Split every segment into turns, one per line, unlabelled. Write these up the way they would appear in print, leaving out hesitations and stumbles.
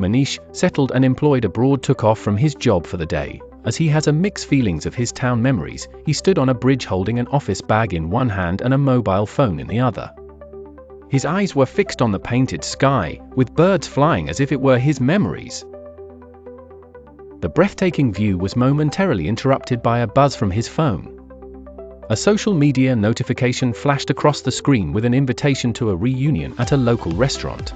Manish, settled and employed abroad, took off from his job for the day. As he has a mixed feelings of his town memories, he stood on a bridge holding an office bag in one hand and a mobile phone in the other. His eyes were fixed on the painted sky, with birds flying as if it were his memories. The breathtaking view was momentarily interrupted by a buzz from his phone. A social media notification flashed across the screen with an invitation to a reunion at a local restaurant.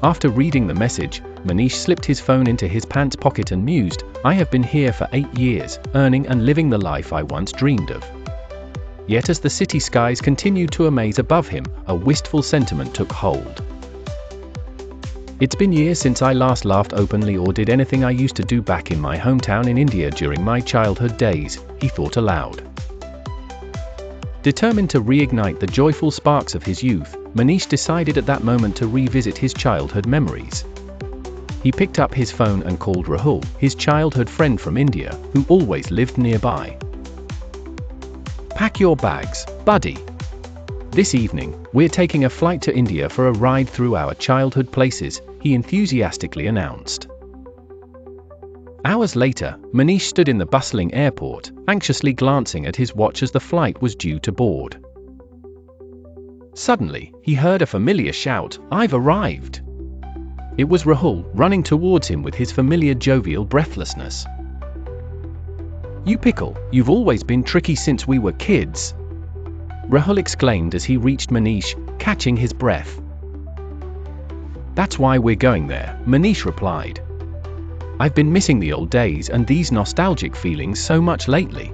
After reading the message, Manish slipped his phone into his pants pocket and mused, "I have been here for 8 years, earning and living the life I once dreamed of." Yet as the city skies continued to amaze above him, a wistful sentiment took hold. "It's been years since I last laughed openly or did anything I used to do back in my hometown in India during my childhood days," he thought aloud. Determined to reignite the joyful sparks of his youth, Manish decided at that moment to revisit his childhood memories. He picked up his phone and called Rahul, his childhood friend from India, who always lived nearby. "Pack your bags, buddy. This evening, we're taking a flight to India for a ride through our childhood places," he enthusiastically announced. Hours later, Manish stood in the bustling airport, anxiously glancing at his watch as the flight was due to board. Suddenly, he heard a familiar shout, "I've arrived!" It was Rahul, running towards him with his familiar jovial breathlessness. "You pickle, you've always been tricky since we were kids," Rahul exclaimed as he reached Manish, catching his breath. "That's why we're going there," Manish replied. "I've been missing the old days and these nostalgic feelings so much lately.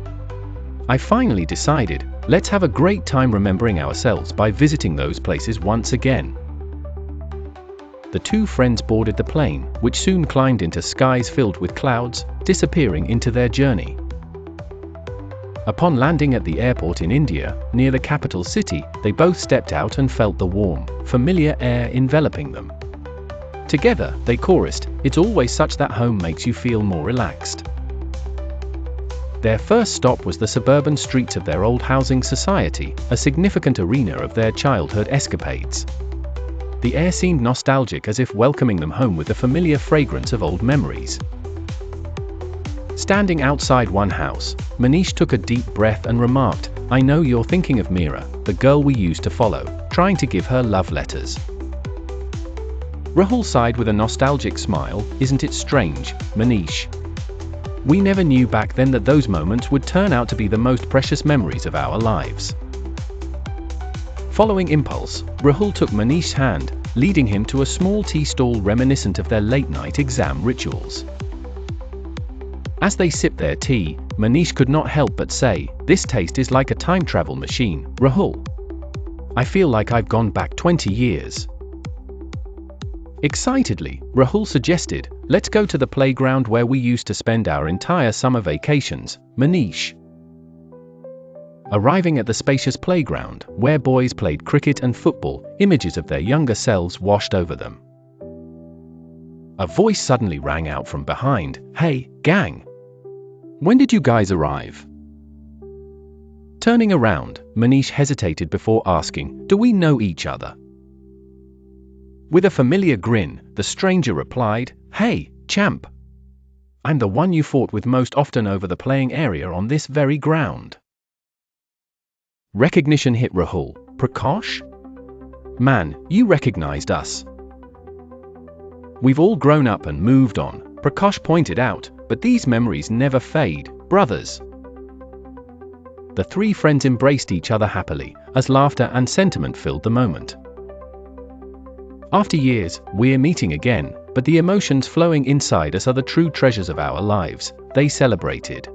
I finally decided, let's have a great time remembering ourselves by visiting those places once again." The two friends boarded the plane, which soon climbed into skies filled with clouds, disappearing into their journey. Upon landing at the airport in India, near the capital city, they both stepped out and felt the warm, familiar air enveloping them. Together, they chorused, "It's always such that home makes you feel more relaxed." Their first stop was the suburban streets of their old housing society, a significant arena of their childhood escapades. The air seemed nostalgic, as if welcoming them home with the familiar fragrance of old memories. Standing outside one house, Manish took a deep breath and remarked, "I know you're thinking of Meera, the girl we used to follow, trying to give her love letters." Rahul sighed with a nostalgic smile, "Isn't it strange, Manish? We never knew back then that those moments would turn out to be the most precious memories of our lives." Following impulse, Rahul took Manish's hand, leading him to a small tea stall reminiscent of their late-night exam rituals. As they sipped their tea, Manish could not help but say, "This taste is like a time travel machine, Rahul. I feel like I've gone back 20 years. Excitedly, Rahul suggested, "Let's go to the playground where we used to spend our entire summer vacations, Manish." Arriving at the spacious playground, where boys played cricket and football, images of their younger selves washed over them. A voice suddenly rang out from behind, "Hey, gang! When did you guys arrive?" Turning around, Manish hesitated before asking, "Do we know each other?" With a familiar grin, the stranger replied, "Hey, champ! I'm the one you fought with most often over the playing area on this very ground." Recognition hit Rahul. "Prakash? Man, you recognized us." "We've all grown up and moved on," Prakash pointed out, "but these memories never fade, brothers." The three friends embraced each other happily, as laughter and sentiment filled the moment. "After years, we're meeting again, but the emotions flowing inside us are the true treasures of our lives," they celebrated.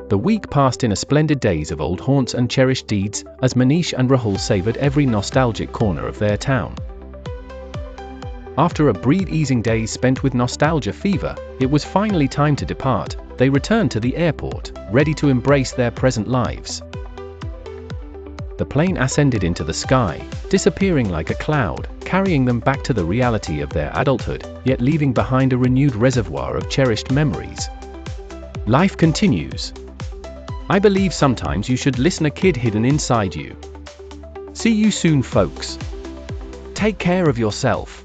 The week passed in a splendid days of old haunts and cherished deeds, as Manish and Rahul savored every nostalgic corner of their town. After a breath-easing days spent with nostalgia fever, it was finally time to depart. They returned to the airport, ready to embrace their present lives. The plane ascended into the sky, disappearing like a cloud, carrying them back to the reality of their adulthood, yet leaving behind a renewed reservoir of cherished memories. Life continues. I believe sometimes you should listen a kid hidden inside you. See you soon, folks. Take care of yourself.